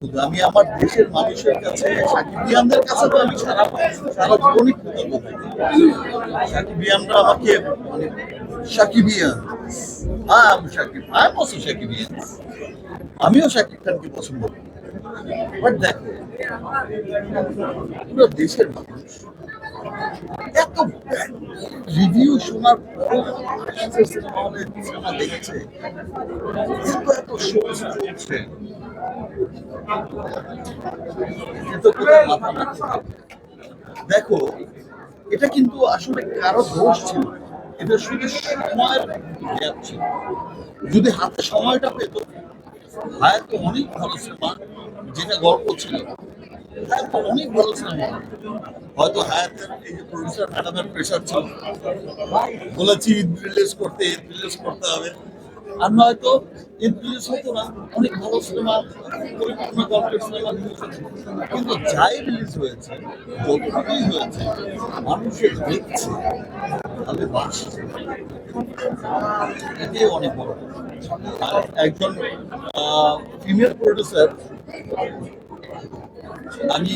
আমি আমার দেশের মানুষের কাছে সাকিবিয়ানদের কাছে তো আমি সারা জীবনই কৃতজ্ঞ থাকি। সাকিবিয়ানরা আমাকে মানে সাকিবিয়ান সাকিব আই এম অলসো সাকিবিয়ান। আমিও শাকিব খানকে পছন্দ করি। বাট দেখো পুরো দেশের মানুষ এত রিভিউ শোনার পরও সিনেমা হলে সিনেমা দেখছে, এত এত শো চলছে, মাথা রাখতে হবে। দেখো এটা কিন্তু আসলে কারো দোষ ছিল না। এটা শুধু সময়ের গ্যাপ ছিল। যদি হাতে সময়টা পেত, হায়াত তো অনেক ভালো সিনেমা, যেটা গল্প ছিল হায়াত তো অনেক ভালো সিনেমা। হয়তো হায়াতের এই যে প্রডিউসার ম্যাডামের প্রেশার ছিল, বলেছি রিলিজ করতে হবে, আর নয়তো রিলিজ হতো না। অনেক ভালো সিনেমা, পরিপূর্ণ গল্পের সিনেমা রিলিজ হয়েছে, কিন্তু যাই রিলিজ হয়েছে, যতটুকুই হয়েছে, মানুষের দেখছে, তাহলে বাসছে, এটাই অনেক বড়। আর একজন ফিমেল প্রডিউসার, আমি